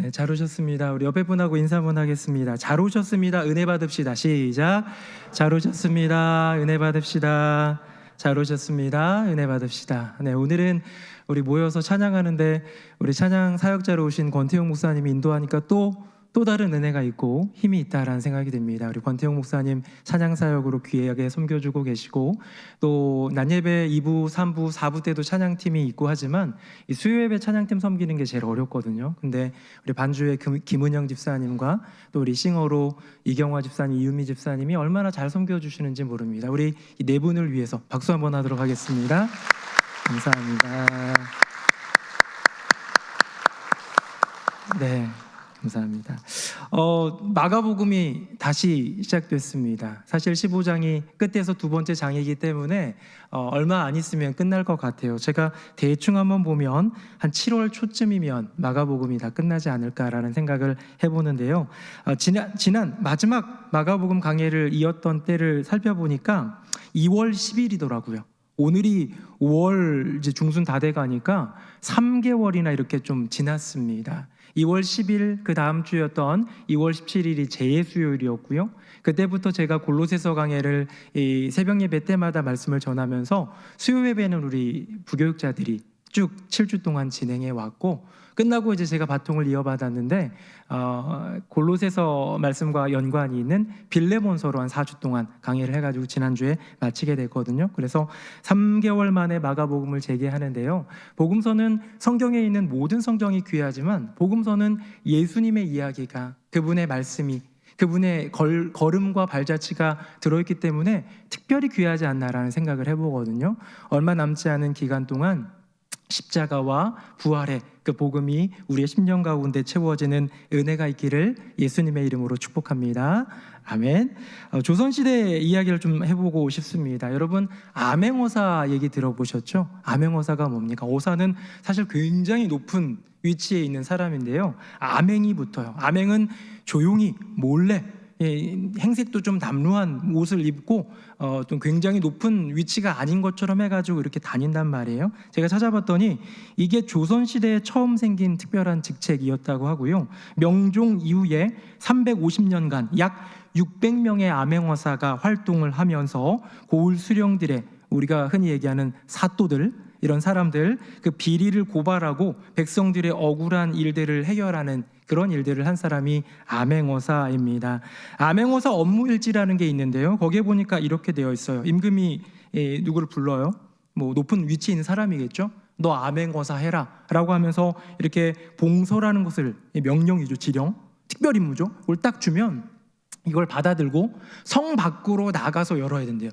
네, 잘 오셨습니다. 우리 옆에 분하고 인사 한번 하겠습니다. 잘 오셨습니다. 은혜 받읍시다. 시작. 잘 오셨습니다. 은혜 받읍시다. 잘 오셨습니다. 은혜 받읍시다. 네, 오늘은 우리 모여서 찬양하는데 우리 찬양 사역자로 오신 권태용 목사님이 인도하니까 또 다른 은혜가 있고 힘이 있다라는 생각이 듭니다. 우리 권태용 목사님 찬양 사역으로 귀하게 섬겨주고 계시고 또 낮예배 2부, 3부, 4부 때도 찬양팀이 있고 하지만 이 수요예배 찬양팀 섬기는 게 제일 어렵거든요. 근데 우리 반주의 김은영 집사님과 또 우리 싱어로 이경화 집사님, 이윤미 집사님이 얼마나 잘 섬겨주시는지 모릅니다. 우리 이 네 분을 위해서 박수 한번 하도록 하겠습니다. 감사합니다. 네. 감사합니다. 마가복음이 다시 시작됐습니다. 사실 15장이 끝에서 두 번째 장이기 때문에 얼마 안 있으면 끝날 것 같아요. 제가 대충 한번 보면 한 7월 초쯤이면 마가복음이 다 끝나지 않을까라는 생각을 해보는데요. 지난 마지막 마가복음 강해를 이었던 때를 살펴보니까 2월 10일이더라고요. 오늘이 5월 이제 중순 다 돼가니까 3개월이나 이렇게 좀 지났습니다. 2월 10일 그 다음 주였던 2월 17일이 재예수요일이었고요. 그때부터 제가 골로새서 강해를 이 새벽 예배 때마다 말씀을 전하면서 수요 예배는 우리 부교육자들이 쭉 7주 동안 진행해 왔고 끝나고 이제 제가 바통을 이어받았는데 골로새서 말씀과 연관이 있는 빌레몬서로 한 4주 동안 강의를 해가지고 지난주에 마치게 됐거든요. 그래서 3개월 만에 마가복음을 재개하는데요. 복음서는 성경에 있는 모든 성경이 귀하지만 복음서는 예수님의 이야기가 그분의 말씀이 그분의 걸음과 발자취가 들어있기 때문에 특별히 귀하지 않나라는 생각을 해보거든요. 얼마 남지 않은 기간 동안 십자가와 부활의 그 복음이 우리의 심령 가운데 채워지는 은혜가 있기를 예수님의 이름으로 축복합니다. 아멘. 조선시대 이야기를 좀 해보고 싶습니다. 여러분 암행어사 얘기 들어보셨죠? 암행어사가 뭡니까? 어사는 사실 굉장히 높은 위치에 있는 사람인데요. 암행이 붙어요. 암행은 조용히 몰래 행색도 좀 남루한 옷을 입고 좀 굉장히 높은 위치가 아닌 것처럼 해가지고 이렇게 다닌단 말이에요. 제가 찾아봤더니 이게 조선시대에 처음 생긴 특별한 직책이었다고 하고요. 명종 이후에 350년간 약 600명의 암행어사가 활동을 하면서 고을 수령들의 우리가 흔히 얘기하는 사또들 이런 사람들 그 비리를 고발하고 백성들의 억울한 일들을 해결하는 그런 일들을 한 사람이 암행어사입니다. 암행어사 업무일지라는 게 있는데요. 거기에 보니까 이렇게 되어 있어요. 임금이 누구를 불러요? 뭐 높은 위치에 있는 사람이겠죠. 너 암행어사 해라 라고 하면서 이렇게 봉서라는 것을 명령이죠. 지령, 특별임무죠. 그걸 딱 주면 이걸 받아들고 성 밖으로 나가서 열어야 된대요.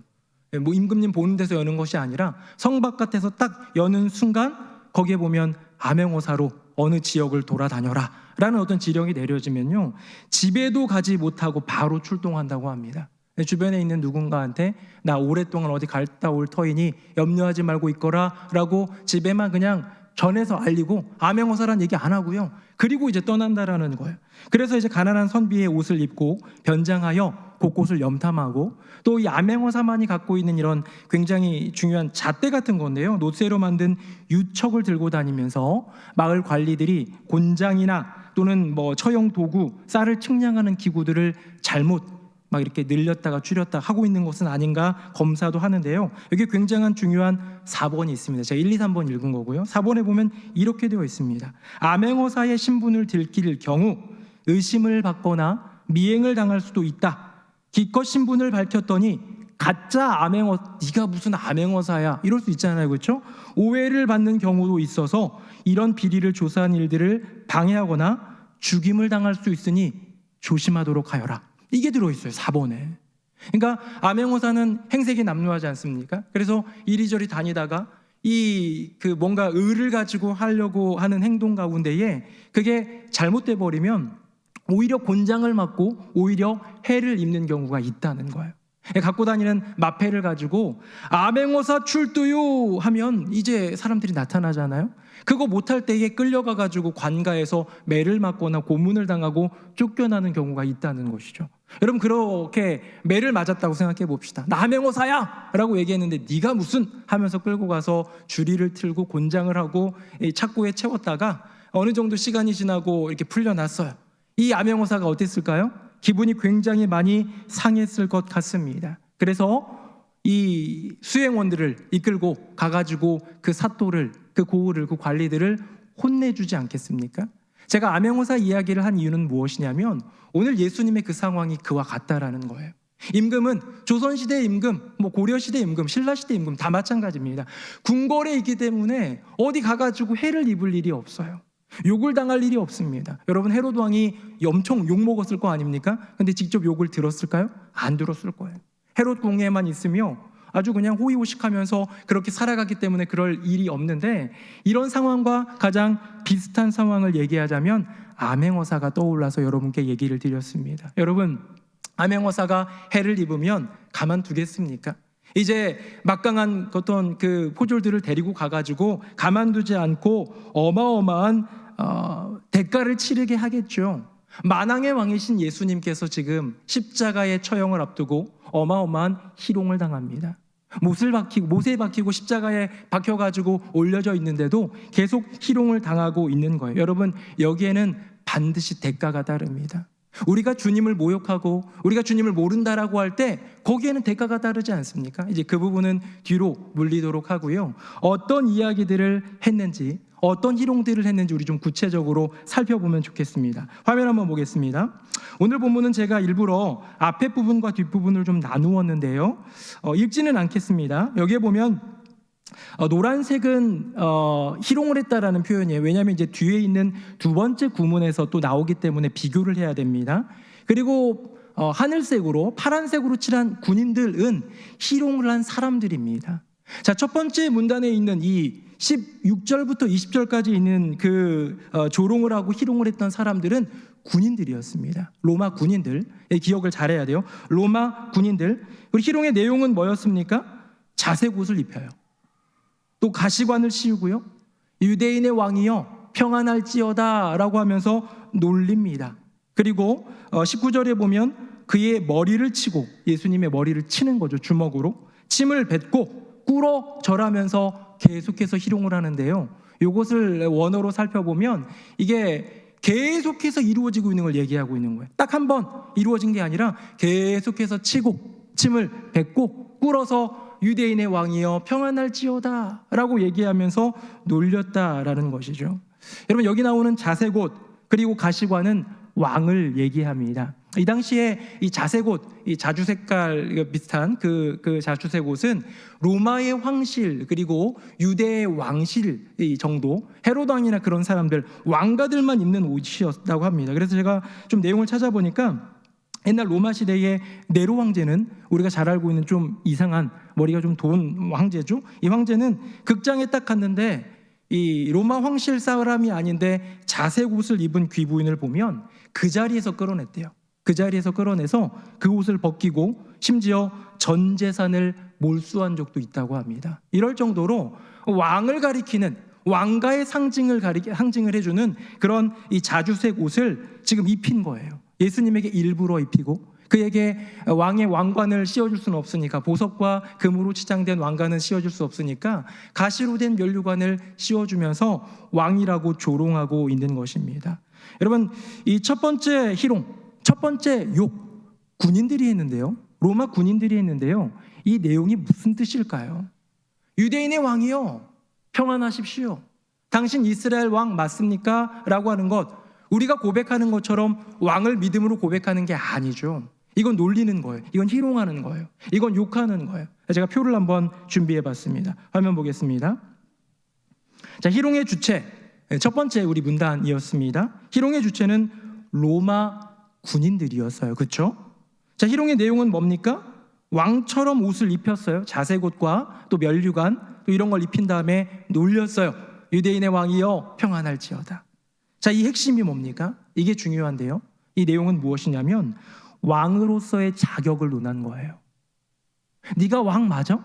뭐 임금님 보는 데서 여는 것이 아니라 성 바깥에서 딱 여는 순간 거기에 보면 암행어사로 어느 지역을 돌아다녀라 라는 어떤 지령이 내려지면요 집에도 가지 못하고 바로 출동한다고 합니다. 주변에 있는 누군가한테 나 오랫동안 어디 갔다 올 터이니 염려하지 말고 있거라 라고 집에만 그냥 전해서 알리고 암행어사란 얘기 안 하고요. 그리고 이제 떠난다라는 거예요. 그래서 이제 가난한 선비의 옷을 입고 변장하여 곳곳을 염탐하고 또 이 암행어사만이 갖고 있는 이런 굉장히 중요한 잣대 같은 건데요. 노쇠로 만든 유척을 들고 다니면서 마을 관리들이 곤장이나 또는 뭐 처형 도구, 쌀을 측량하는 기구들을 잘못 막 이렇게 늘렸다가 줄였다 하고 있는 것은 아닌가 검사도 하는데요. 여기 굉장한 중요한 4번이 있습니다. 제가 1, 2, 3번 읽은 거고요. 4번에 보면 이렇게 되어 있습니다. 암행어사의 신분을 들킬 경우 의심을 받거나 미행을 당할 수도 있다. 기껏 신분을 밝혔더니 가짜 네가 무슨 암행어사야 이럴 수 있잖아요. 그렇죠? 오해를 받는 경우도 있어서 이런 비리를 조사한 일들을 방해하거나 죽임을 당할 수 있으니 조심하도록 하여라. 이게 들어있어요. 4번에. 그러니까 암행어사는 행색이 남루하지 않습니까? 그래서 이리저리 다니다가 그 뭔가 의를 가지고 하려고 하는 행동 가운데에 그게 잘못돼 버리면 오히려 곤장을 맞고 오히려 해를 입는 경우가 있다는 거예요. 갖고 다니는 마패를 가지고 암행어사 출두요 하면 이제 사람들이 나타나잖아요. 그거 못할 때에 끌려가 가지고 관가에서 매를 맞거나 고문을 당하고 쫓겨나는 경우가 있다는 것이죠. 여러분 그렇게 매를 맞았다고 생각해 봅시다. 나 암행어사야 라고 얘기했는데 네가 무슨 하면서 끌고 가서 주리를 틀고 곤장을 하고 착고에 채웠다가 어느 정도 시간이 지나고 이렇게 풀려났어요. 이 암행어사가 어땠을까요? 기분이 굉장히 많이 상했을 것 같습니다. 그래서 이 수행원들을 이끌고 가가지고 그 사또를, 그 고을을, 그 관리들을 혼내주지 않겠습니까? 제가 암행어사 이야기를 한 이유는 무엇이냐면 오늘 예수님의 그 상황이 그와 같다라는 거예요. 임금은 조선시대 임금, 고려시대 임금, 신라시대 임금 다 마찬가지입니다. 궁궐에 있기 때문에 어디 가가지고 해를 입을 일이 없어요. 욕을 당할 일이 없습니다. 여러분, 헤롯 왕이 엄청 욕먹었을 거 아닙니까? 근데 직접 욕을 들었을까요? 안 들었을 거예요. 헤롯 궁에만 있으며 아주 그냥 호의호식하면서 그렇게 살아갔기 때문에 그럴 일이 없는데, 이런 상황과 가장 비슷한 상황을 얘기하자면 암행어사가 떠올라서 여러분께 얘기를 드렸습니다. 여러분, 암행어사가 해를 입으면 가만두겠습니까? 이제 막강한 어떤 그 포졸들을 데리고 가가지고 가만두지 않고 어마어마한 대가를 치르게 하겠죠. 만왕의 왕이신 예수님께서 지금 십자가의 처형을 앞두고 어마어마한 희롱을 당합니다. 못에 박히고 십자가에 박혀가지고 올려져 있는데도 계속 희롱을 당하고 있는 거예요. 여러분, 여기에는 반드시 대가가 따릅니다. 우리가 주님을 모욕하고 우리가 주님을 모른다라고 할 때 거기에는 대가가 따르지 않습니까? 이제 그 부분은 뒤로 물리도록 하고요. 어떤 이야기들을 했는지, 어떤 희롱들을 했는지 우리 좀 구체적으로 살펴보면 좋겠습니다. 화면 한번 보겠습니다. 오늘 본문은 제가 일부러 앞에 부분과 뒷부분을 좀 나누었는데요. 읽지는 않겠습니다. 여기에 보면 노란색은 희롱을 했다라는 표현이에요. 왜냐하면 이제 뒤에 있는 두 번째 구문에서 또 나오기 때문에 비교를 해야 됩니다. 그리고 하늘색으로, 파란색으로 칠한 군인들은 희롱을 한 사람들입니다. 자, 첫 번째 문단에 있는 이 16절부터 20절까지 있는 그 조롱을 하고 희롱을 했던 사람들은 군인들이었습니다. 로마 군인들. 기억을 잘해야 돼요. 로마 군인들. 그리고 희롱의 내용은 뭐였습니까? 자색 옷을 입혀요. 또 가시관을 씌우고요. 유대인의 왕이여 평안할지어다 라고 하면서 놀립니다. 그리고 19절에 보면 그의 머리를 치고, 예수님의 머리를 치는 거죠. 주먹으로 침을 뱉고 꿇어 절하면서 계속해서 희롱을 하는데요. 이것을 원어로 살펴보면 이게 계속해서 이루어지고 있는 걸 얘기하고 있는 거예요. 딱 한 번 이루어진 게 아니라 계속해서 치고 침을 뱉고 꿇어서 유대인의 왕이여 평안할지어다 라고 얘기하면서 놀렸다라는 것이죠. 여러분, 여기 나오는 자색옷 그리고 가시관은 왕을 얘기합니다. 이 당시에 이 자색옷, 이 자주 색깔 비슷한 그 자주색 옷은 로마의 황실 그리고 유대의 왕실 정도, 헤롯 왕이나 그런 사람들, 왕가들만 입는 옷이었다고 합니다. 그래서 제가 좀 내용을 찾아보니까 옛날 로마 시대의 네로 황제는 우리가 잘 알고 있는 좀 이상한 머리가 좀 돈 황제죠. 이 황제는 극장에 딱 갔는데 이 로마 황실 사람이 아닌데 자색 옷을 입은 귀부인을 보면 그 자리에서 끌어냈대요. 그 자리에서 끌어내서 그 옷을 벗기고 심지어 전 재산을 몰수한 적도 있다고 합니다. 이럴 정도로 왕을 가리키는, 왕가의 상징을 해주는 그런 이 자주색 옷을 지금 입힌 거예요. 예수님에게 일부러 입히고, 그에게 왕의 왕관을 씌워줄 수는 없으니까, 보석과 금으로 치장된 왕관은 씌워줄 수 없으니까 가시로 된 면류관을 씌워주면서 왕이라고 조롱하고 있는 것입니다. 여러분, 이 첫 번째 희롱, 첫 번째 욕, 군인들이 했는데요. 로마 군인들이 했는데요. 이 내용이 무슨 뜻일까요? 유대인의 왕이요, 평안하십시오. 당신 이스라엘 왕 맞습니까? 라고 하는 것, 우리가 고백하는 것처럼 왕을 믿음으로 고백하는 게 아니죠. 이건 놀리는 거예요. 이건 희롱하는 거예요. 이건 욕하는 거예요. 제가 표를 한번 준비해 봤습니다. 화면 보겠습니다. 자, 희롱의 주체, 첫 번째 우리 문단이었습니다. 희롱의 주체는 로마 군인들이었어요. 그렇죠? 자, 희롱의 내용은 뭡니까? 왕처럼 옷을 입혔어요. 자색옷과 또 면류관, 또 이런 걸 입힌 다음에 놀렸어요. 유대인의 왕이여 평안할지어다. 자, 이 핵심이 뭡니까? 이게 중요한데요. 이 내용은 무엇이냐면 왕으로서의 자격을 논한 거예요. 네가 왕 맞아?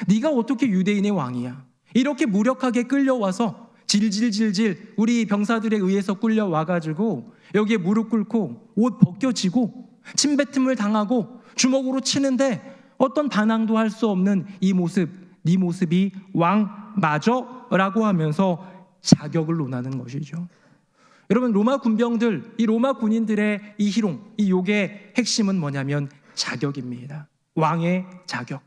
네가 어떻게 유대인의 왕이야? 이렇게 무력하게 끌려와서 질질질질 우리 병사들에 의해서 끌려와가지고 여기에 무릎 꿇고 옷 벗겨지고 침뱉음을 당하고 주먹으로 치는데 어떤 반항도 할 수 없는 이 모습, 네 모습이 왕 맞아? 라고 하면서 자격을 논하는 것이죠. 여러분, 로마 군병들, 이 로마 군인들의 이 희롱, 이 욕의 핵심은 뭐냐면 자격입니다. 왕의 자격.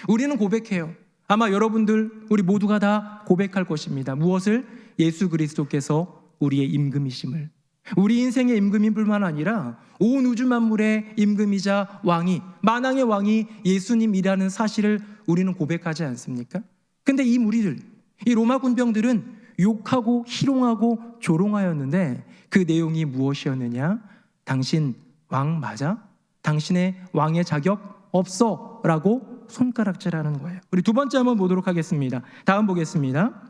우리는 고백해요. 아마 여러분들, 우리 모두가 다 고백할 것입니다. 무엇을? 예수 그리스도께서 우리의 임금이심을. 우리 인생의 임금인 뿐만 아니라 온 우주 만물의 임금이자 왕이, 만왕의 왕이 예수님이라는 사실을 우리는 고백하지 않습니까? 근데 이 무리들, 이 로마 군병들은 욕하고 희롱하고 조롱하였는데 그 내용이 무엇이었느냐? 당신 왕 맞아? 당신의 왕의 자격 없어 라고 손가락질하는 거예요. 우리 두 번째 한번 보도록 하겠습니다. 다음 보겠습니다.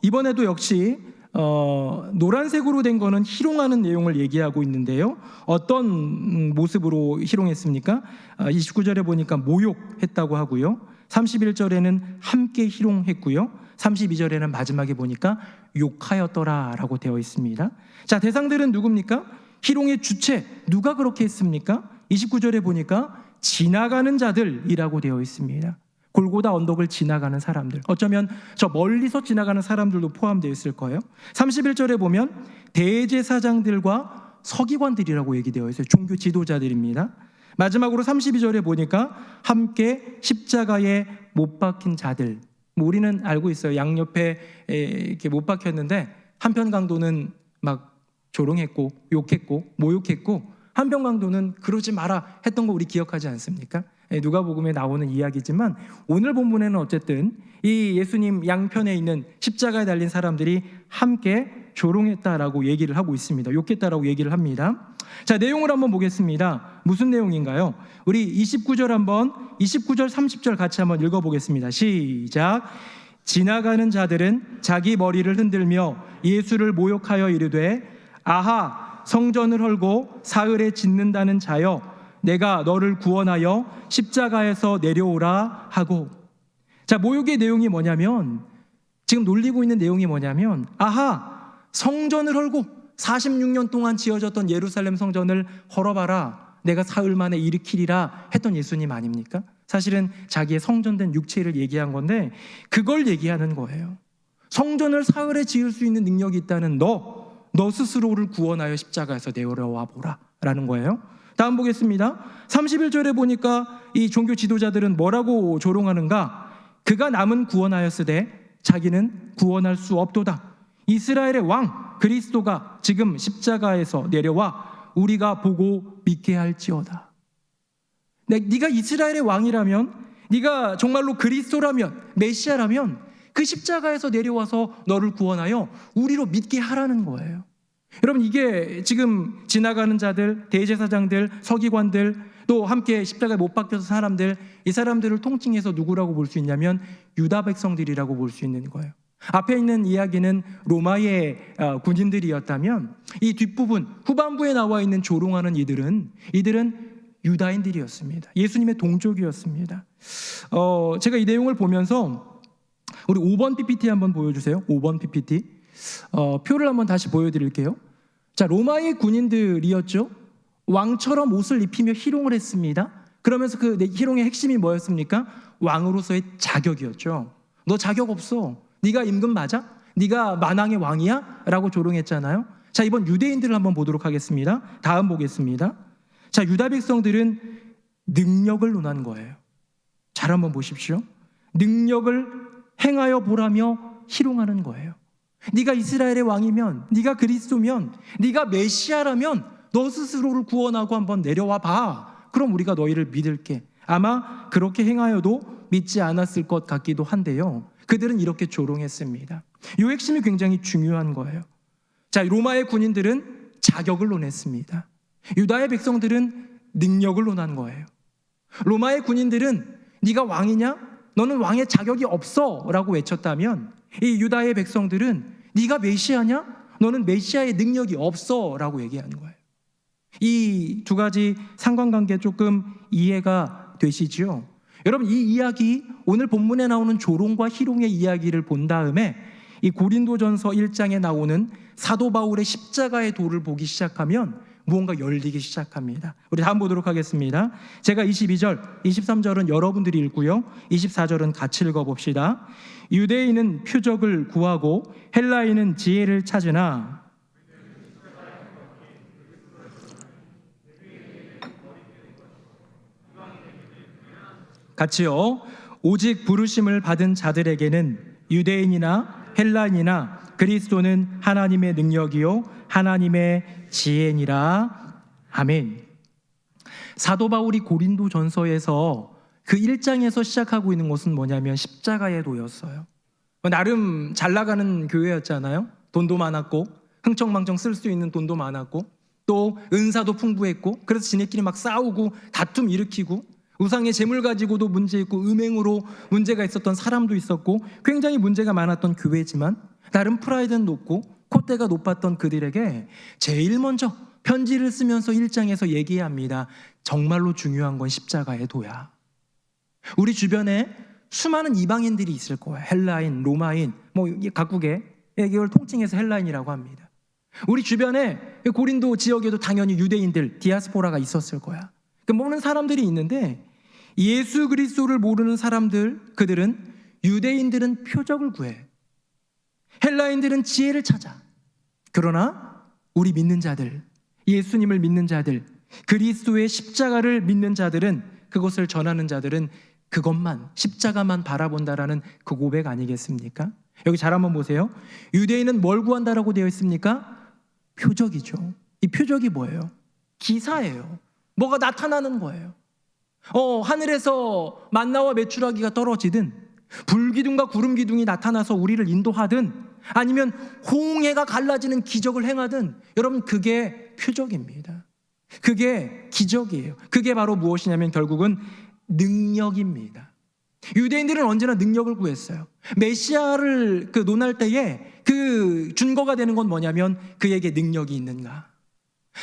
이번에도 역시 노란색으로 된 거는 희롱하는 내용을 얘기하고 있는데요. 어떤 모습으로 희롱했습니까? 29절에 보니까 모욕했다고 하고요. 31절에는 함께 희롱했고요. 32절에는 마지막에 보니까 욕하였더라라고 되어 있습니다. 자, 대상들은 누굽니까? 희롱의 주체, 누가 그렇게 했습니까? 29절에 보니까 지나가는 자들이라고 되어 있습니다. 골고다 언덕을 지나가는 사람들, 어쩌면 저 멀리서 지나가는 사람들도 포함되어 있을 거예요. 31절에 보면 대제사장들과 서기관들이라고 얘기되어 있어요. 종교 지도자들입니다. 마지막으로 32절에 보니까 함께 십자가에 못 박힌 자들. 우리는 알고 있어요. 양옆에 이렇게 못 박혔는데 한편 강도는 막 조롱했고 욕했고 모욕했고, 한편 강도는 그러지 마라 했던 거 우리 기억하지 않습니까? 누가복음에 나오는 이야기지만 오늘 본문에는 어쨌든 이 예수님 양편에 있는 십자가에 달린 사람들이 함께 조롱했다라고 얘기를 하고 있습니다. 욕했다라고 얘기를 합니다. 자, 내용을 한번 보겠습니다. 무슨 내용인가요? 우리 29절 30절 같이 한번 읽어보겠습니다. 시작. 지나가는 자들은 자기 머리를 흔들며 예수를 모욕하여 이르되, 아하, 성전을 헐고 사흘에 짓는다는 자여, 내가 너를 구원하여 십자가에서 내려오라 하고. 자, 모욕의 내용이 뭐냐면, 지금 놀리고 있는 내용이 뭐냐면, 아하, 성전을 헐고 46년 동안 지어졌던 예루살렘 성전을 헐어봐라, 내가 사흘 만에 일으키리라 했던 예수님 아닙니까? 사실은 자기의 성전된 육체를 얘기한 건데 그걸 얘기하는 거예요. 성전을 사흘에 지을 수 있는 능력이 있다는 너 스스로를 구원하여 십자가에서 내려와 보라 라는 거예요. 다음 보겠습니다. 31절에 보니까 이 종교 지도자들은 뭐라고 조롱하는가? 그가 남은 구원하였으되 자기는 구원할 수 없도다. 이스라엘의 왕 그리스도가 지금 십자가에서 내려와 우리가 보고 믿게 할지어다. 네가 이스라엘의 왕이라면, 네가 정말로 그리스도라면, 메시아라면 그 십자가에서 내려와서 너를 구원하여 우리로 믿게 하라는 거예요. 여러분, 이게 지금 지나가는 자들, 대제사장들, 서기관들, 또 함께 십자가에 못 박혀서 사람들, 이 사람들을 통칭해서 누구라고 볼 수 있냐면 유다 백성들이라고 볼 수 있는 거예요. 앞에 있는 이야기는 로마의 군인들이었다면 이 뒷부분, 후반부에 나와 있는 조롱하는 이들은 유다인들이었습니다. 예수님의 동족이었습니다. 제가 이 내용을 보면서 우리 5번 PPT 한번 보여주세요. 5번 PPT. 표를 한번 다시 보여드릴게요. 자, 로마의 군인들이었죠. 왕처럼 옷을 입히며 희롱을 했습니다. 그러면서 그 희롱의 핵심이 뭐였습니까? 왕으로서의 자격이었죠. 너 자격 없어. 네가 임금 맞아? 네가 만왕의 왕이야? 라고 조롱했잖아요. 자, 이번 유대인들을 한번 보도록 하겠습니다. 다음 보겠습니다. 자, 유다 백성들은 능력을 논한 거예요. 잘 한번 보십시오. 능력을 행하여 보라며 희롱하는 거예요. 네가 이스라엘의 왕이면, 네가 그리스도면, 네가 메시아라면 너 스스로를 구원하고 한번 내려와 봐. 그럼 우리가 너희를 믿을게. 아마 그렇게 행하여도 믿지 않았을 것 같기도 한데요. 그들은 이렇게 조롱했습니다. 이 핵심이 굉장히 중요한 거예요. 자, 로마의 군인들은 자격을 논했습니다. 유다의 백성들은 능력을 논한 거예요. 로마의 군인들은 네가 왕이냐? 너는 왕의 자격이 없어 라고 외쳤다면, 이 유다의 백성들은 네가 메시아냐? 너는 메시아의 능력이 없어 라고 얘기하는 거예요. 이 두 가지 상관관계 조금 이해가 되시죠? 여러분, 이 이야기, 오늘 본문에 나오는 조롱과 희롱의 이야기를 본 다음에 이 고린도전서 1장에 나오는 사도 바울의 십자가의 도를 보기 시작하면 무언가 열리기 시작합니다. 우리 다음 보도록 하겠습니다. 제가 22절, 23절은 여러분들이 읽고요. 24절은 같이 읽어봅시다. 유대인은 표적을 구하고 헬라인은 지혜를 찾으나 같이요. 오직 부르심을 받은 자들에게는 유대인이나 헬라인이나 그리스도는 하나님의 능력이요 하나님의 지혜니라. 아멘. 사도 바울이 고린도전서에서 그 1장에서 시작하고 있는 것은 뭐냐면 십자가의 도였어요. 나름 잘 나가는 교회였잖아요. 돈도 많았고 흥청망청 쓸 수 있는 돈도 많았고 또 은사도 풍부했고 그래서 지네끼리 막 싸우고 다툼 일으키고 우상의 재물 가지고도 문제 있고 음행으로 문제가 있었던 사람도 있었고 굉장히 문제가 많았던 교회지만 나름 프라이드는 높고 콧대가 높았던 그들에게 제일 먼저 편지를 쓰면서 1장에서 얘기합니다. 정말로 중요한 건 십자가의 도야. 우리 주변에 수많은 이방인들이 있을 거야. 헬라인, 로마인, 각국의 이걸 통칭해서 헬라인이라고 합니다. 우리 주변에 고린도 지역에도 당연히 유대인들, 디아스포라가 있었을 거야. 모르는 사람들이 있는데 예수 그리스도를 모르는 사람들, 그들은 유대인들은 표적을 구해. 헬라인들은 지혜를 찾아. 그러나 우리 믿는 자들, 예수님을 믿는 자들, 그리스도의 십자가를 믿는 자들은, 그것을 전하는 자들은 그것만, 십자가만 바라본다라는 그 고백 아니겠습니까? 여기 잘 한번 보세요. 유대인은 뭘 구한다라고 되어 있습니까? 표적이죠. 이 표적이 뭐예요? 기사예요. 뭐가 나타나는 거예요. 하늘에서 만나와 메추라기가 떨어지든 불기둥과 구름기둥이 나타나서 우리를 인도하든 아니면 홍해가 갈라지는 기적을 행하든 여러분 그게 표적입니다. 그게 기적이에요. 그게 바로 무엇이냐면 결국은 능력입니다. 유대인들은 언제나 능력을 구했어요. 메시아를 논할 때에 그 준거가 되는 건 뭐냐면 그에게 능력이 있는가.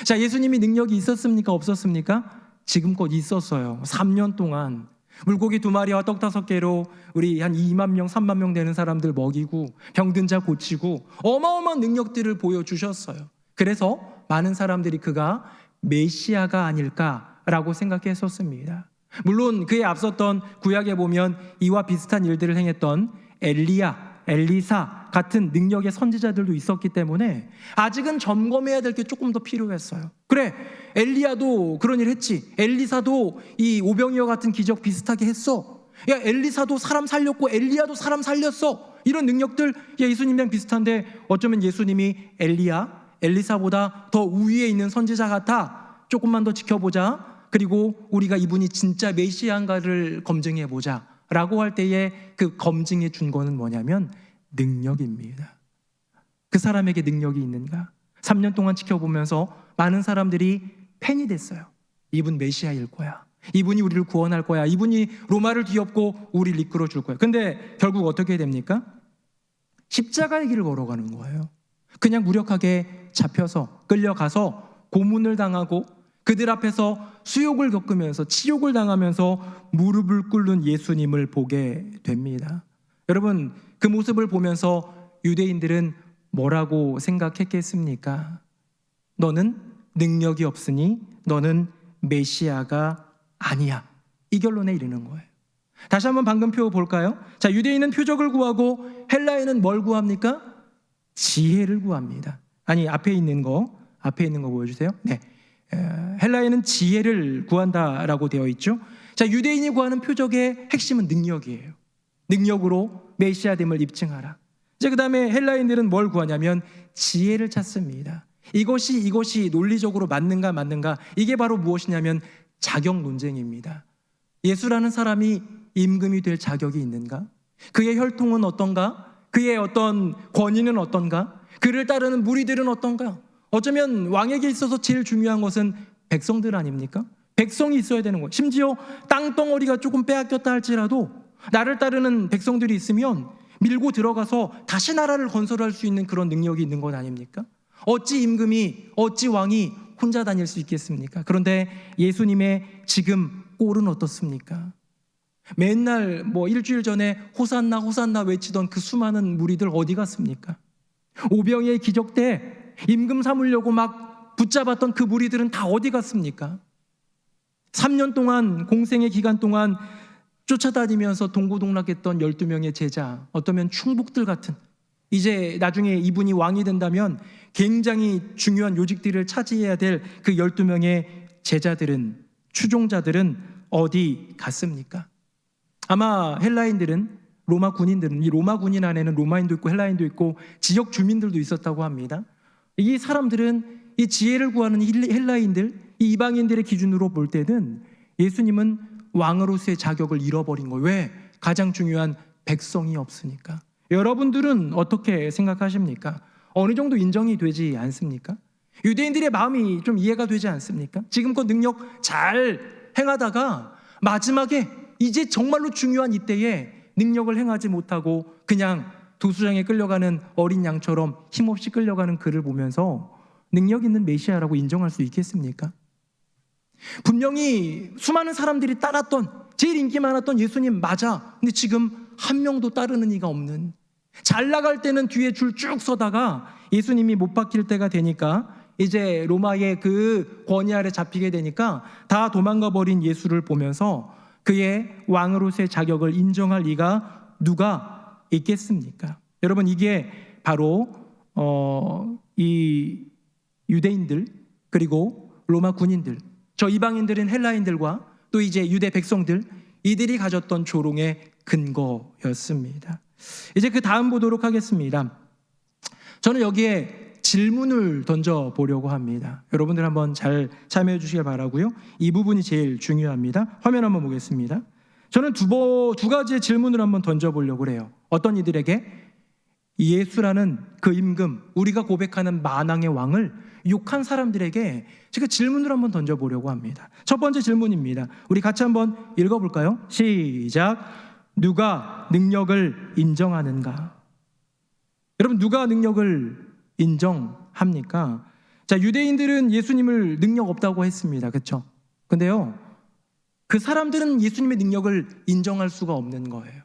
자, 예수님이 능력이 있었습니까? 없었습니까? 지금껏 있었어요. 3년 동안 물고기 2마리와 떡 5개로 우리 한 2만 명, 3만 명 되는 사람들 먹이고 병든 자 고치고 어마어마한 능력들을 보여주셨어요. 그래서 많은 사람들이 그가 메시아가 아닐까라고 생각했었습니다. 물론 그에 앞섰던 구약에 보면 이와 비슷한 일들을 행했던 엘리야, 엘리사 같은 능력의 선지자들도 있었기 때문에 아직은 점검해야 될 게 조금 더 필요했어요. 그래, 엘리야도 그런 일 했지. 엘리사도 이 오병이어 같은 기적 비슷하게 했어. 야, 엘리사도 사람 살렸고 엘리야도 사람 살렸어. 이런 능력들 예수님이랑 비슷한데 어쩌면 예수님이 엘리야, 엘리사보다 더 우위에 있는 선지자 같아. 조금만 더 지켜보자. 그리고 우리가 이분이 진짜 메시아인가를 검증해보자 라고 할 때에 그 검증해 준 거는 뭐냐면 능력입니다. 그 사람에게 능력이 있는가? 3년 동안 지켜보면서 많은 사람들이 팬이 됐어요. 이분 메시아일 거야. 이분이 우리를 구원할 거야. 이분이 로마를 뒤엎고 우리를 이끌어 줄 거야. 근데 결국 어떻게 됩니까? 십자가의 길을 걸어가는 거예요. 그냥 무력하게 잡혀서 끌려가서 고문을 당하고 그들 앞에서 수욕을 겪으면서 치욕을 당하면서 무릎을 꿇는 예수님을 보게 됩니다. 여러분, 그 모습을 보면서 유대인들은 뭐라고 생각했겠습니까? 너는 능력이 없으니 너는 메시아가 아니야. 이 결론에 이르는 거예요. 다시 한번 방금 표 볼까요? 자, 유대인은 표적을 구하고 헬라인은 뭘 구합니까? 지혜를 구합니다. 아니, 앞에 있는 거 보여주세요. 네. 헬라인은 지혜를 구한다라고 되어 있죠. 자, 유대인이 구하는 표적의 핵심은 능력이에요. 능력으로 메시아됨을 입증하라. 이제 그 다음에 헬라인들은 뭘 구하냐면 지혜를 찾습니다. 이것이 논리적으로 맞는가 이게 바로 무엇이냐면 자격 논쟁입니다. 예수라는 사람이 임금이 될 자격이 있는가? 그의 혈통은 어떤가? 그의 어떤 권위는 어떤가? 그를 따르는 무리들은 어떤가? 어쩌면 왕에게 있어서 제일 중요한 것은 백성들 아닙니까? 백성이 있어야 되는 거예요. 심지어 땅덩어리가 조금 빼앗겼다 할지라도 나를 따르는 백성들이 있으면 밀고 들어가서 다시 나라를 건설할 수 있는 그런 능력이 있는 것 아닙니까? 어찌 임금이, 어찌 왕이 혼자 다닐 수 있겠습니까? 그런데 예수님의 지금 꼴은 어떻습니까? 맨날 일주일 전에 호산나 호산나 외치던 그 수많은 무리들 어디 갔습니까? 오병이의 기적 때 임금 삼으려고 막 붙잡았던 그 무리들은 다 어디 갔습니까? 3년 동안 공생의 기간 동안 쫓아다니면서 동고동락했던 12명의 제자, 어쩌면 충북들 같은, 이제 나중에 이분이 왕이 된다면 굉장히 중요한 요직들을 차지해야 될 그 12명의 제자들은, 추종자들은 어디 갔습니까? 아마 헬라인들은, 로마 군인들은, 이 로마 군인 안에는 로마인도 있고 헬라인도 있고 지역 주민들도 있었다고 합니다. 이 사람들은 이 지혜를 구하는 헬라인들, 이 이방인들의 기준으로 볼 때는 예수님은 왕으로서의 자격을 잃어버린 거예요. 왜? 가장 중요한 백성이 없으니까. 여러분들은 어떻게 생각하십니까? 어느 정도 인정이 되지 않습니까? 유대인들의 마음이 좀 이해가 되지 않습니까? 지금껏 능력 잘 행하다가 마지막에 이제 정말로 중요한 이때에 능력을 행하지 못하고 그냥 도수장에 끌려가는 어린 양처럼 힘없이 끌려가는 그를 보면서 능력 있는 메시아라고 인정할 수 있겠습니까? 분명히 수많은 사람들이 따랐던, 제일 인기 많았던 예수님 맞아. 근데 지금 한 명도 따르는 이가 없는, 잘 나갈 때는 뒤에 줄 쭉 서다가 예수님이 못 박힐 때가 되니까, 이제 로마의 그 권위 아래 잡히게 되니까 다 도망가 버린 예수를 보면서 그의 왕으로서의 자격을 인정할 이가 누가 있겠습니까? 여러분, 이게 바로 이 유대인들, 그리고 로마 군인들, 저 이방인들인 헬라인들과 또 이제 유대 백성들, 이들이 가졌던 조롱의 근거였습니다. 이제 그 다음 보도록 하겠습니다. 저는 여기에 질문을 던져보려고 합니다. 여러분들 한번 잘 참여해 주시길 바라고요. 이 부분이 제일 중요합니다. 화면 한번 보겠습니다. 저는 두 가지의 질문을 한번 던져보려고 해요. 어떤 이들에게? 예수라는 그 임금, 우리가 고백하는 만왕의 왕을 욕한 사람들에게 제가 질문을 한번 던져보려고 합니다. 첫 번째 질문입니다. 우리 같이 한번 읽어볼까요? 시작. 누가 능력을 인정하는가? 여러분, 누가 능력을 인정합니까? 자, 유대인들은 예수님을 능력 없다고 했습니다. 그렇죠? 근데요, 그 사람들은 예수님의 능력을 인정할 수가 없는 거예요.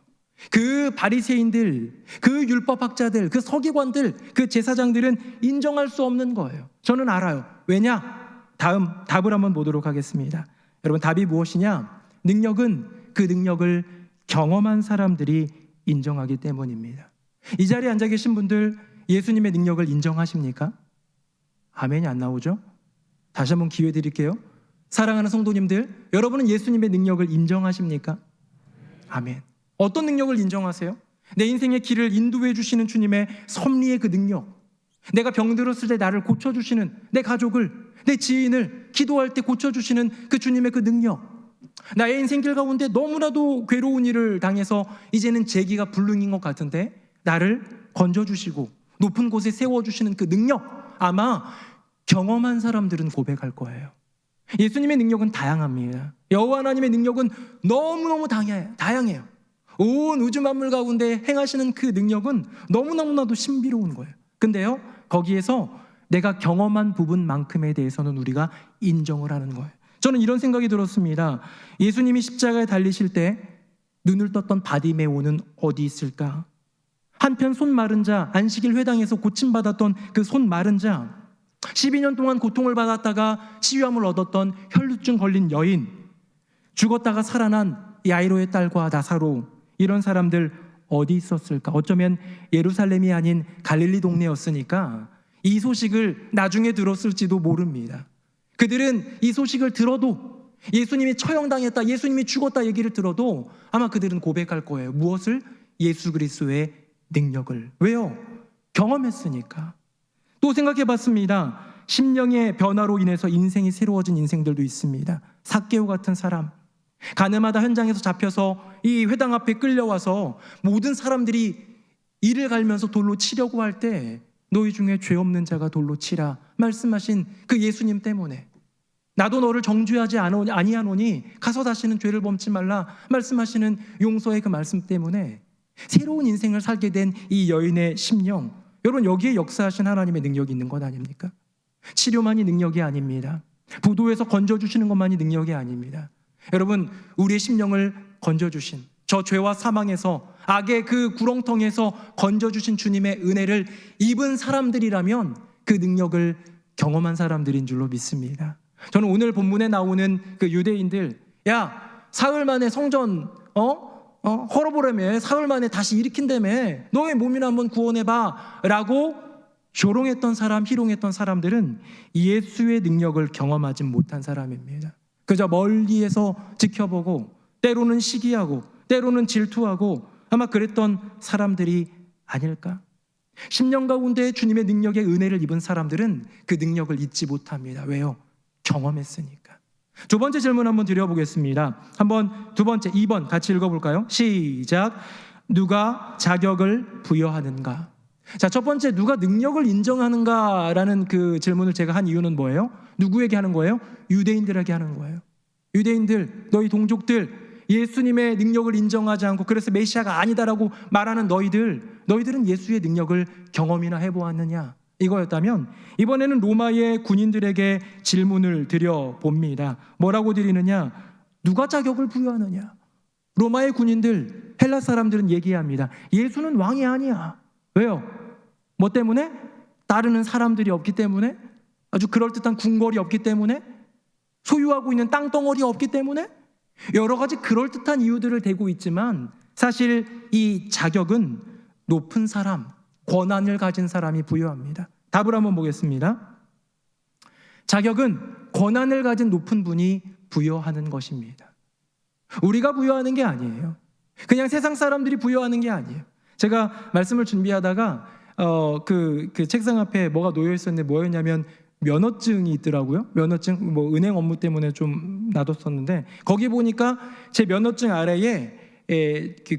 그 바리새인들, 그 율법학자들, 그 서기관들, 그 제사장들은 인정할 수 없는 거예요. 저는 알아요. 왜냐? 다음 답을 한번 보도록 하겠습니다. 여러분, 답이 무엇이냐? 능력은 그 능력을 경험한 사람들이 인정하기 때문입니다. 이 자리에 앉아 계신 분들, 예수님의 능력을 인정하십니까? 아멘이 안 나오죠? 다시 한번 기회 드릴게요. 사랑하는 성도님들, 여러분은 예수님의 능력을 인정하십니까? 아멘. 어떤 능력을 인정하세요? 내 인생의 길을 인도해 주시는 주님의 섭리의 그 능력, 내가 병들었을 때 나를 고쳐주시는, 내 가족을, 내 지인을 기도할 때 고쳐주시는 그 주님의 그 능력, 나의 인생 길 가운데 너무나도 괴로운 일을 당해서 이제는 재기가 불능인 것 같은데 나를 건져주시고 높은 곳에 세워주시는 그 능력, 아마 경험한 사람들은 고백할 거예요. 예수님의 능력은 다양합니다. 여호와 하나님의 능력은 너무너무 다양해요. 온 우주 만물 가운데 행하시는 그 능력은 너무너무나도 신비로운 거예요. 근데요, 거기에서 내가 경험한 부분만큼에 대해서는 우리가 인정을 하는 거예요. 저는 이런 생각이 들었습니다. 예수님이 십자가에 달리실 때 눈을 떴던 바디메오는 어디 있을까? 한편 손 마른 자, 안식일 회당에서 고침받았던 그 손 마른 자, 12년 동안 고통을 받았다가 치유함을 얻었던 혈루증 걸린 여인, 죽었다가 살아난 야이로의 딸과 나사로, 이런 사람들 어디 있었을까? 어쩌면 예루살렘이 아닌 갈릴리 동네였으니까 이 소식을 나중에 들었을지도 모릅니다. 그들은 이 소식을 들어도, 예수님이 처형당했다, 예수님이 죽었다 얘기를 들어도 아마 그들은 고백할 거예요. 무엇을? 예수 그리스도의 능력을. 왜요? 경험했으니까. 또 생각해 봤습니다. 심령의 변화로 인해서 인생이 새로워진 인생들도 있습니다. 삭개오 같은 사람, 가늠하다 현장에서 잡혀서 이 회당 앞에 끌려와서 모든 사람들이 이를 갈면서 돌로 치려고 할 때 너희 중에 죄 없는 자가 돌로 치라 말씀하신 그 예수님 때문에, 나도 너를 정죄하지 아니하노니 가서 다시는 죄를 범치 말라 말씀하시는 용서의 그 말씀 때문에 새로운 인생을 살게 된 이 여인의 심령, 여러분, 여기에 역사하신 하나님의 능력이 있는 것 아닙니까? 치료만이 능력이 아닙니다. 부도에서 건져주시는 것만이 능력이 아닙니다. 여러분, 우리의 심령을 건져주신, 저 죄와 사망에서, 악의 그 구렁텅이에서 건져주신 주님의 은혜를 입은 사람들이라면 그 능력을 경험한 사람들인 줄로 믿습니다. 저는 오늘 본문에 나오는 그 유대인들, 야, 사흘 만에 성전 헐어보라며, 사흘 만에 다시 일으킨다며, 너의 몸이나 한번 구원해봐 라고 조롱했던 사람, 희롱했던 사람들은 예수의 능력을 경험하지 못한 사람입니다. 그저 멀리에서 지켜보고 때로는 시기하고 때로는 질투하고 아마 그랬던 사람들이 아닐까? 10년 가운데 주님의 능력의 은혜를 입은 사람들은 그 능력을 잊지 못합니다. 왜요? 경험했으니까. 두 번째 질문 한번 드려보겠습니다. 두 번째 2번 같이 읽어볼까요? 시작. 누가 자격을 부여하는가? 자, 첫 번째, 누가 능력을 인정하는가라는 그 질문을 제가 한 이유는 뭐예요? 누구에게 하는 거예요? 유대인들에게 하는 거예요. 유대인들, 너희 동족들, 예수님의 능력을 인정하지 않고 그래서 메시아가 아니다라고 말하는 너희들은 예수의 능력을 경험이나 해보았느냐? 이거였다면 이번에는 로마의 군인들에게 질문을 드려봅니다. 뭐라고 드리느냐? 누가 자격을 부여하느냐? 로마의 군인들, 헬라 사람들은 얘기합니다. 예수는 왕이 아니야. 왜요? 뭐 때문에? 따르는 사람들이 없기 때문에? 아주 그럴듯한 궁궐이 없기 때문에? 소유하고 있는 땅덩어리 없기 때문에? 여러 가지 그럴듯한 이유들을 대고 있지만 사실 이 자격은 높은 사람, 권한을 가진 사람이 부여합니다. 답을 한번 보겠습니다. 자격은 권한을 가진 높은 분이 부여하는 것입니다. 우리가 부여하는 게 아니에요. 그냥 세상 사람들이 부여하는 게 아니에요. 제가 말씀을 준비하다가 그 책상 앞에 뭐가 놓여 있었는데 뭐였냐면 면허증이 있더라고요. 면허증, 뭐 은행 업무 때문에 좀 놔뒀었는데 거기 보니까 제 면허증 아래에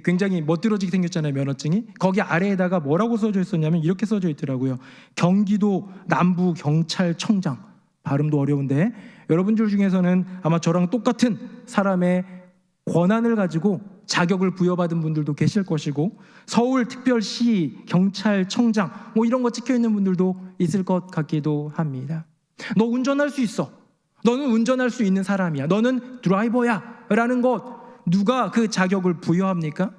굉장히 멋들어지게 생겼잖아요, 면허증이. 거기 아래에다가 뭐라고 써져 있었냐면 이렇게 써져 있더라고요. 경기도 남부경찰청장. 발음도 어려운데 여러분들 중에서는 아마 저랑 똑같은 사람의 권한을 가지고 자격을 부여받은 분들도 계실 것이고 서울특별시 경찰청장 뭐 이런 거 찍혀있는 분들도 있을 것 같기도 합니다. 너 운전할 수 있어. 너는 운전할 수 있는 사람이야. 너는 드라이버야 라는 것 누가 그 자격을 부여합니까?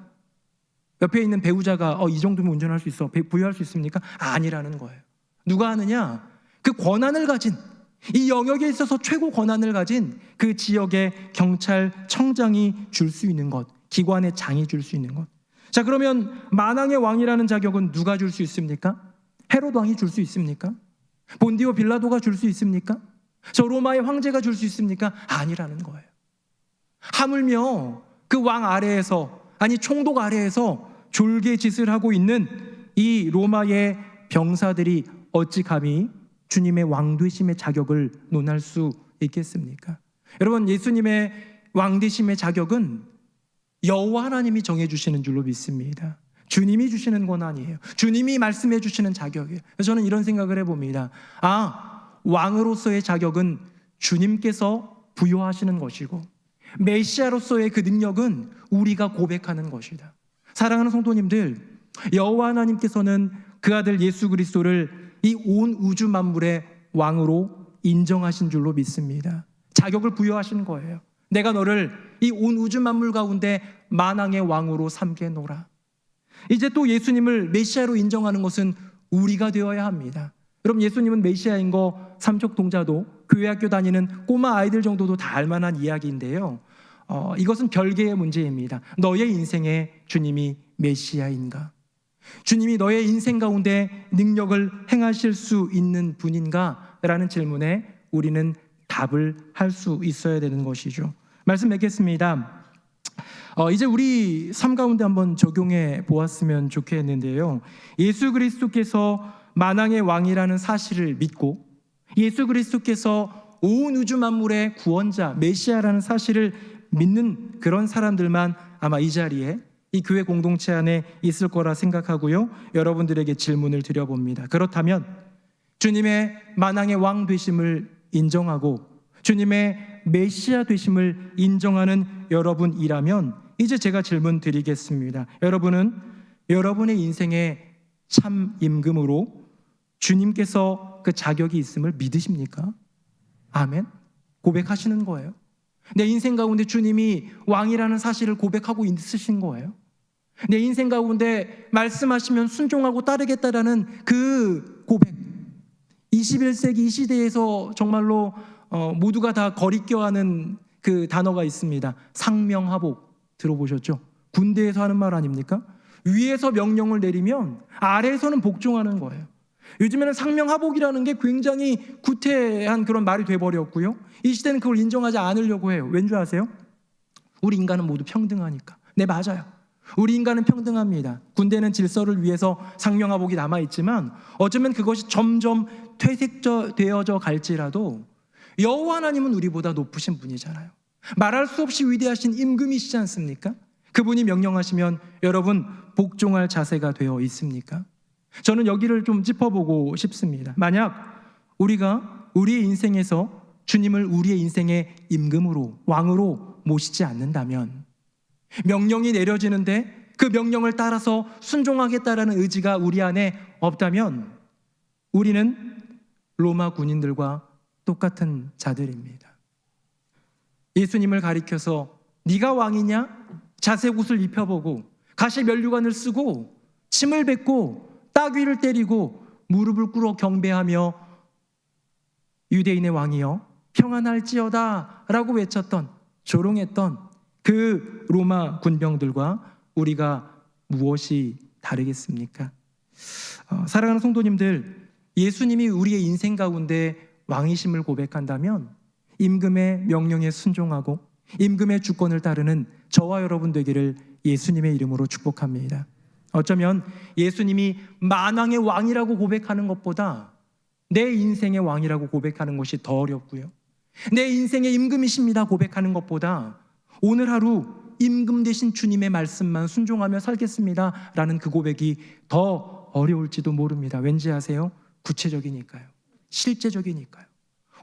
옆에 있는 배우자가 이 정도면 운전할 수 있어 부여할 수 있습니까? 아니라는 거예요. 누가 하느냐? 그 권한을 가진 이 영역에 있어서 최고 권한을 가진 그 지역의 경찰청장이 줄 수 있는 것, 기관의 장이 줄 수 있는 것. 자, 그러면 만왕의 왕이라는 자격은 누가 줄 수 있습니까? 헤롯 왕이 줄 수 있습니까? 본디오 빌라도가 줄 수 있습니까? 저 로마의 황제가 줄 수 있습니까? 아니라는 거예요. 하물며 그 왕 아래에서, 아니 총독 아래에서 졸개짓을 하고 있는 이 로마의 병사들이 어찌 감히 주님의 왕되심의 자격을 논할 수 있겠습니까? 여러분, 예수님의 왕되심의 자격은 여호와 하나님이 정해주시는 줄로 믿습니다. 주님이 주시는 권한이에요. 주님이 말씀해 주시는 자격이에요. 그래서 저는 이런 생각을 해봅니다. 왕으로서의 자격은 주님께서 부여하시는 것이고 메시아로서의 그 능력은 우리가 고백하는 것이다. 사랑하는 성도님들, 여호와 하나님께서는 그 아들 예수 그리스도를 이 온 우주 만물의 왕으로 인정하신 줄로 믿습니다. 자격을 부여하신 거예요. 내가 너를 이 온 우주 만물 가운데 만왕의 왕으로 삼게노라. 이제 또 예수님을 메시아로 인정하는 것은 우리가 되어야 합니다. 여러분, 예수님은 메시아인 거 삼척동자도 교회학교 다니는 꼬마 아이들 정도도 다 알만한 이야기인데요. 이것은 별개의 문제입니다. 너의 인생에 주님이 메시아인가? 주님이 너의 인생 가운데 능력을 행하실 수 있는 분인가? 라는 질문에 우리는 답을 할 수 있어야 되는 것이죠. 말씀 맺겠습니다. 이제 우리 삶 가운데 한번 적용해 보았으면 좋겠는데요. 예수 그리스도께서 만왕의 왕이라는 사실을 믿고 예수 그리스도께서 온 우주 만물의 구원자 메시아라는 사실을 믿는 그런 사람들만 아마 이 자리에 이 교회 공동체 안에 있을 거라 생각하고요. 여러분들에게 질문을 드려봅니다. 그렇다면 주님의 만왕의 왕 되심을 인정하고 주님의 메시아 되심을 인정하는 여러분이라면 이제 제가 질문 드리겠습니다. 여러분은 여러분의 인생의 참 임금으로 주님께서 그 자격이 있음을 믿으십니까? 아멘? 고백하시는 거예요. 내 인생 가운데 주님이 왕이라는 사실을 고백하고 있으신 거예요. 내 인생 가운데 말씀하시면 순종하고 따르겠다라는 그 고백, 21세기 이 시대에서 정말로 모두가 다 거리껴하는 그 단어가 있습니다. 상명하복 들어보셨죠? 군대에서 하는 말 아닙니까? 위에서 명령을 내리면 아래에서는 복종하는 거예요. 요즘에는 상명하복이라는 게 굉장히 구태한 그런 말이 돼버렸고요. 이 시대는 그걸 인정하지 않으려고 해요. 왠지 아세요? 우리 인간은 모두 평등하니까. 네, 맞아요. 우리 인간은 평등합니다. 군대는 질서를 위해서 상명하복이 남아있지만 어쩌면 그것이 점점 퇴색되어져 갈지라도 여호와 하나님은 우리보다 높으신 분이잖아요. 말할 수 없이 위대하신 임금이시지 않습니까? 그분이 명령하시면 여러분 복종할 자세가 되어 있습니까? 저는 여기를 좀 짚어보고 싶습니다. 만약 우리가 우리의 인생에서 주님을 우리의 인생의 임금으로, 왕으로 모시지 않는다면, 명령이 내려지는데 그 명령을 따라서 순종하겠다라는 의지가 우리 안에 없다면 우리는 로마 군인들과 똑같은 자들입니다. 예수님을 가리켜서 네가 왕이냐? 자색 옷을 입혀보고 가시 면류관을 쓰고 침을 뱉고 따귀를 때리고 무릎을 꿇어 경배하며 유대인의 왕이여 평안할지어다 라고 외쳤던, 조롱했던 그 로마 군병들과 우리가 무엇이 다르겠습니까? 사랑하는 성도님들, 예수님이 우리의 인생 가운데 왕이심을 고백한다면 임금의 명령에 순종하고 임금의 주권을 따르는 저와 여러분 되기를 예수님의 이름으로 축복합니다. 어쩌면 예수님이 만왕의 왕이라고 고백하는 것보다 내 인생의 왕이라고 고백하는 것이 더 어렵고요, 내 인생의 임금이십니다 고백하는 것보다 오늘 하루 임금 되신 주님의 말씀만 순종하며 살겠습니다 라는 그 고백이 더 어려울지도 모릅니다. 왠지 아세요? 구체적이니까요. 실제적이니까요.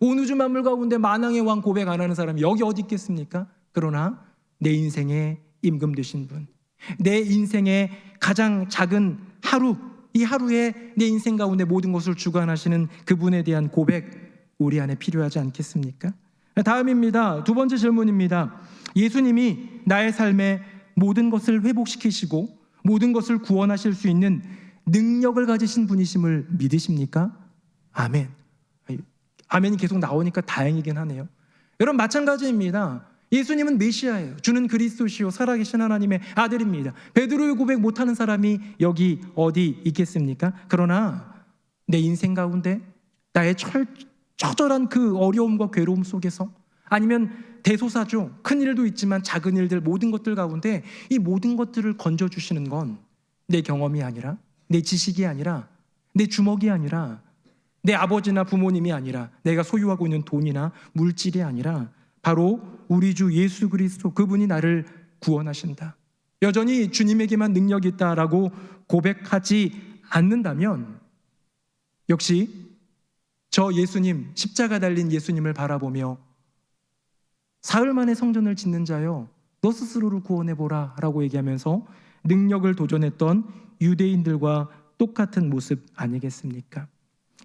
온 우주 만물 가운데 만왕의 왕 고백 안 하는 사람이 여기 어디 있겠습니까? 그러나 내 인생의 임금 되신 분, 내 인생의 가장 작은 하루, 이 하루에 내 인생 가운데 모든 것을 주관하시는 그분에 대한 고백, 우리 안에 필요하지 않겠습니까? 다음입니다. 두 번째 질문입니다. 예수님이 나의 삶에 모든 것을 회복시키시고 모든 것을 구원하실 수 있는 능력을 가지신 분이심을 믿으십니까? 아멘. 아멘이 계속 나오니까 다행이긴 하네요. 여러분, 마찬가지입니다. 예수님은 메시아예요. 주는 그리스도시요 살아계신 하나님의 아들입니다. 베드로의 고백 못하는 사람이 여기 어디 있겠습니까? 그러나 내 인생 가운데 나의 처절한 그 어려움과 괴로움 속에서, 아니면 대소사죠, 큰 일도 있지만 작은 일들, 모든 것들 가운데 이 모든 것들을 건져주시는 건 내 경험이 아니라, 내 지식이 아니라, 내 주먹이 아니라, 내 아버지나 부모님이 아니라, 내가 소유하고 있는 돈이나 물질이 아니라 바로 우리 주 예수 그리스도, 그분이 나를 구원하신다, 여전히 주님에게만 능력이 있다라고 고백하지 않는다면 역시 저 예수님, 십자가 달린 예수님을 바라보며 사흘 만에 성전을 짓는 자여 너 스스로를 구원해보라 라고 얘기하면서 능력을 도전했던 유대인들과 똑같은 모습 아니겠습니까?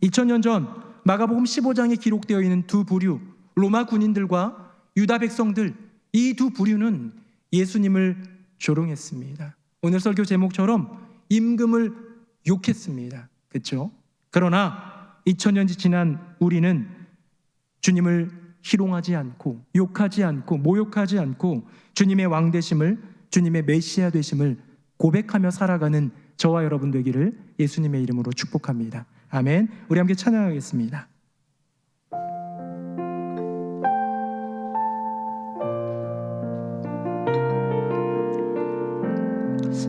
2000년 전 마가복음 15장에 기록되어 있는 두 부류, 로마 군인들과 유다 백성들, 이 두 부류는 예수님을 조롱했습니다. 오늘 설교 제목처럼 임금을 욕했습니다. 그렇죠? 그러나 2000년이 지난 우리는 주님을 희롱하지 않고 욕하지 않고 모욕하지 않고 주님의 왕 되심을, 주님의 메시아 되심을 고백하며 살아가는 저와 여러분 되기를 예수님의 이름으로 축복합니다. 아멘. 우리 함께 찬양하겠습니다.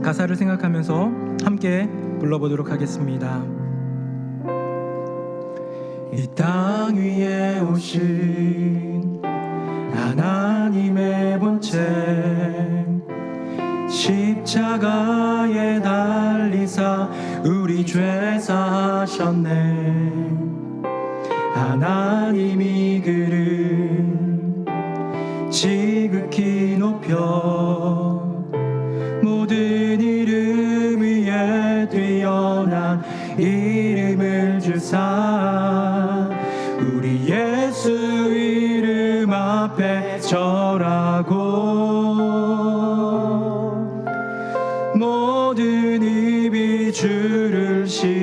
가사를 생각하면서 함께 불러보도록 하겠습니다. 이 땅 위에 오신 하나님의 본체, 십자가에 달리사 우리 죄 사하셨네. 하나님이 그를 지극히 높여 모든 이름 위에 뛰어난 이름을 주사 우리 예수 이름 앞에 절하고 모든 입이 주를 시네.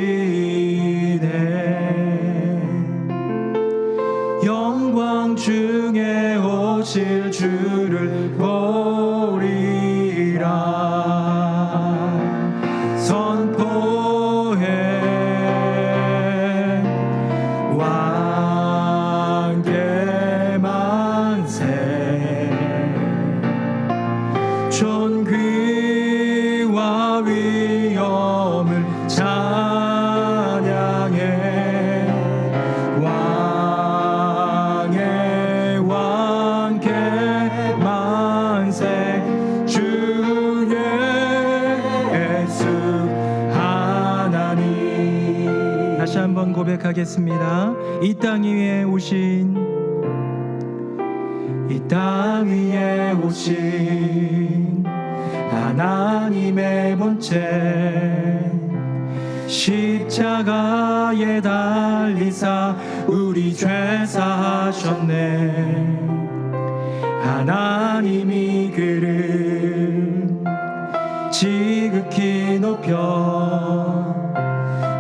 영광 중에 오실 주를 보리라. 선포해 왕께 만세. 존귀와 위엄을 찬양해. 왕의 왕께 만세. 주 예수 하나님. 다시 한번 고백하겠습니다. 이 땅 위에 오신, 이 땅 위에 오신 하나님의 본체, 십자가에 달리사 우리 죄 사하셨네. 하나님이 그를 지극히 높여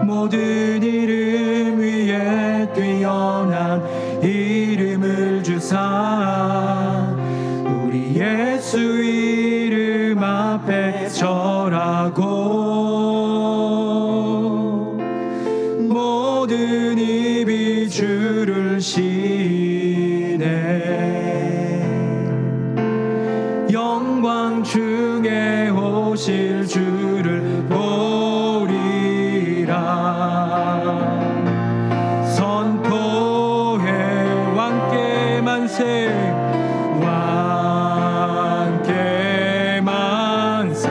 모든 이름 위에 뛰어난 이름을 주사 우리 예수 이름 앞에 절하고 모든 입이 주를 시네. 영광 중에 오실 주를 보리라. 선포해 왕께 만세. 왕께 만세.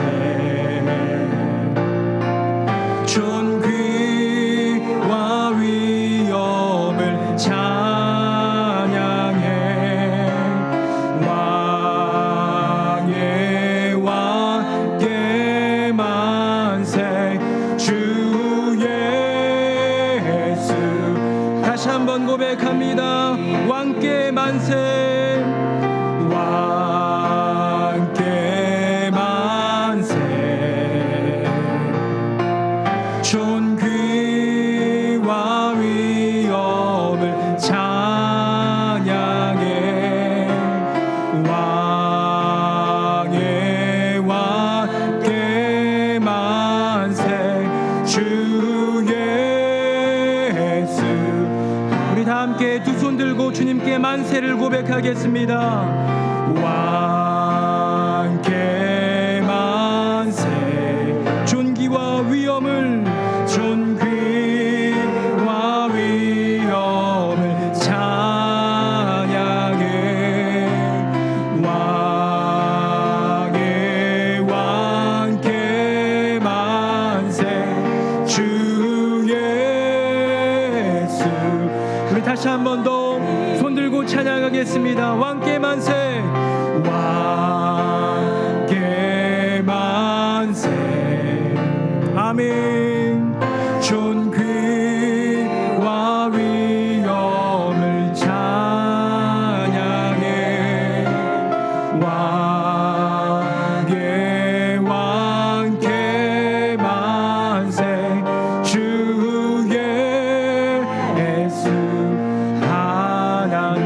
존귀와 위엄을 찬양해. 왕의 왕께 만세. 주 예수. 다시 한번 고백합니다. 왕께 만세. 왕께 만세. 존귀와 위엄을 찬양해. 왕의 왕께 만세. 주 예수. 우리 다 함께 두 손 들고 주님께 만세를 고백하겠습니다. 왕께 만세. 존귀와 위엄을, 존귀와 위엄을 찬양해. 왕의 왕께 만세. 주 예수. 우리 다시 한 번 더 손 들고 찬양하겠습니다. 왕께 만세. 왕께 만세. 아멘. 존귀와 위엄을 찬양해. 왕의 왕께 만세. 주 예수 하나님.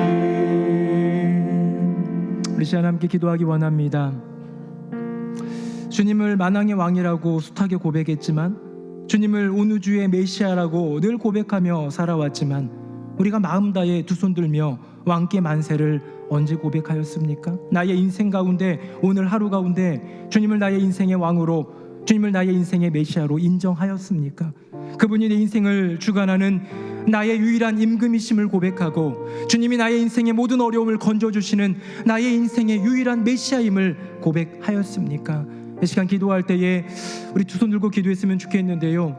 우리 시간 함께 기도하기 원합니다. 주님을 만왕의 왕이라고 숱하게 고백했지만, 주님을 온 우주의 메시아라고 늘 고백하며 살아왔지만, 우리가 마음 다해 두 손 들며 왕께 만세를 언제 고백하였습니까? 나의 인생 가운데, 오늘 하루 가운데 주님을 나의 인생의 왕으로, 주님을 나의 인생의 메시아로 인정하였습니까? 그분이 내 인생을 주관하는 나의 유일한 임금이심을 고백하고, 주님이 나의 인생의 모든 어려움을 건져주시는 나의 인생의 유일한 메시아임을 고백하였습니까? 이 시간 기도할 때에 우리 두 손 들고 기도했으면 좋겠는데요.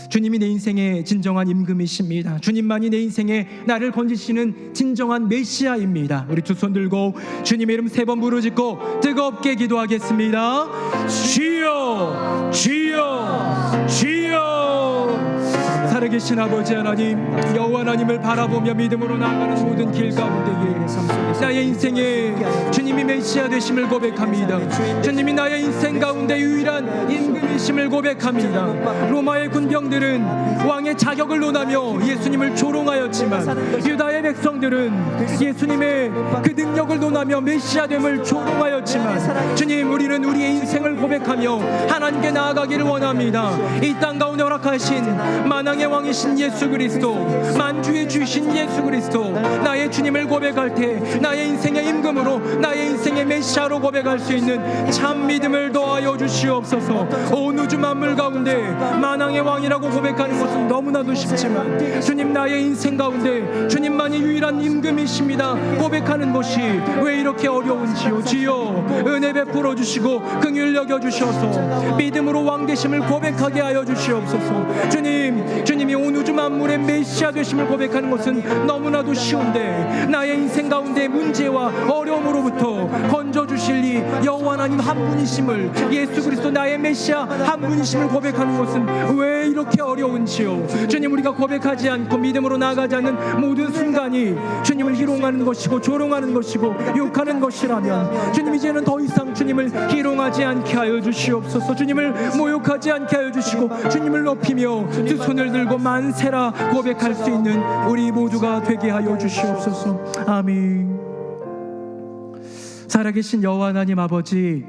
주님이 내 인생의 진정한 임금이십니다. 주님만이 내 인생에 나를 건지시는 진정한 메시아입니다. 우리 두 손 들고 주님의 이름 3번 부르짖고 뜨겁게 기도하겠습니다. 주여, 주여, 주여. 살아계신 아버지 하나님, 여호와 하나님을 바라보며 믿음으로 나아가는 모든 길 가운데에 나의 인생에 주님이 메시아 되심을 고백합니다. 주님이 나의 인생 가운데 유일한 임금이심을 고백합니다. 로마의 군병들은 왕의 자격을 논하며 예수님을 조롱하였지만 유다의 백성들은 예수님의 그 능력을 논하며 메시아됨을 조롱하였지만 주님, 우리는 우리의 인생을 고백하며 하나님께 나아가기를 원합니다. 이 땅 가운데 허락하신 만왕의 왕이신 예수 그리스도, 만주의 주신 예수 그리스도, 나의 주님을 고백할 때 나의 인생의 임금으로, 나의 인생의 메시아로 고백할 수 있는 참 믿음을 더하여 주시옵소서. 온 우주 만물 가운데 만왕의 왕이라고 고백하는 것은 너무나도 쉽지만 주님, 나의 인생 가운데 주님만이 유일한 임금이십니다 고백하는 것이 왜 이렇게 어려운지요. 주여, 은혜 베풀어 주시고 긍휼 여겨 주셔서 믿음으로 왕 되심을 고백하게 하여 주시옵소서. 주님이 온 우주 만물의 메시아 되심을 고백하는 것은 너무나도 쉬운데 나의 인생 가운데 문제와 어려움으로부터 건져주실 이 여호와 하나님 한 분이심을, 예수 그리스도 나의 메시아 한 분이심을 고백하는 것은 왜 이렇게 어려운지요. 주님, 우리가 고백하지 않고 믿음으로 나아가지 않는 모든 순간이 주님을 희롱하는 것이고 조롱하는 것이고 욕하는 것이라면 주님, 이제는 더 이상 주님을 희롱하지 않게 하여 주시옵소서. 주님을 모욕하지 않게 하여 주시고 주님을 높이며 두 손을 들고 만세라 고백할 수 있는 우리 모두가 되게 하여 주시옵소서. 아멘. 살아계신 여호와 하나님 아버지,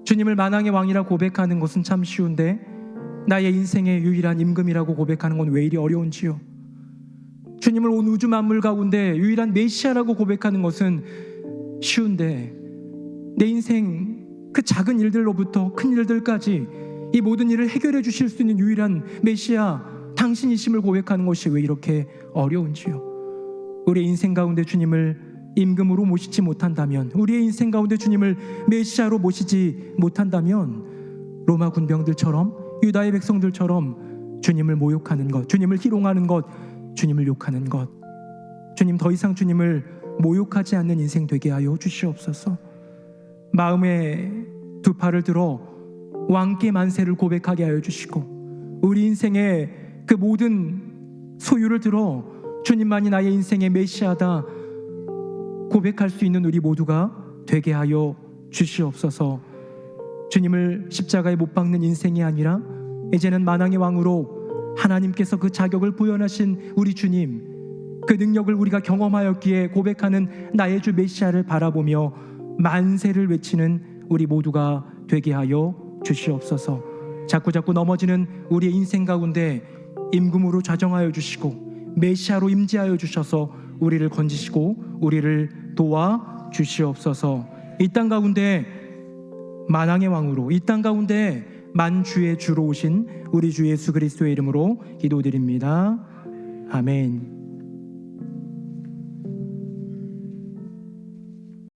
주님을 만왕의 왕이라고 고백하는 것은 참 쉬운데 나의 인생의 유일한 임금이라고 고백하는 건 왜 이리 어려운지요. 주님을 온 우주 만물 가운데 유일한 메시아라고 고백하는 것은 쉬운데 내 인생 그 작은 일들로부터 큰 일들까지 이 모든 일을 해결해 주실 수 있는 유일한 메시아 당신이심을 고백하는 것이 왜 이렇게 어려운지요. 우리의 인생 가운데 주님을 임금으로 모시지 못한다면, 우리의 인생 가운데 주님을 메시아로 모시지 못한다면 로마 군병들처럼, 유다의 백성들처럼 주님을 모욕하는 것, 주님을 희롱하는 것, 주님을 욕하는 것, 주님, 더 이상 주님을 모욕하지 않는 인생 되게 하여 주시옵소서. 마음에 두 팔을 들어 왕께 만세를 고백하게 하여 주시고 우리 인생의 그 모든 소유를 들어 주님만이 나의 인생의 메시아다 고백할 수 있는 우리 모두가 되게 하여 주시옵소서. 주님을 십자가에 못 박는 인생이 아니라 이제는 만왕의 왕으로 하나님께서 그 자격을 부여하신 우리 주님, 그 능력을 우리가 경험하였기에 고백하는 나의 주 메시아를 바라보며 만세를 외치는 우리 모두가 되게 하여 주시옵소서. 자꾸자꾸 넘어지는 우리의 인생 가운데 임금으로 좌정하여 주시고 메시아로 임재하여 주셔서 우리를 건지시고 우리를 도와 주시옵소서. 이 땅 가운데 만왕의 왕으로, 이 땅 가운데 만주의 주로 오신 우리 주 예수 그리스도의 이름으로 기도드립니다. 아멘.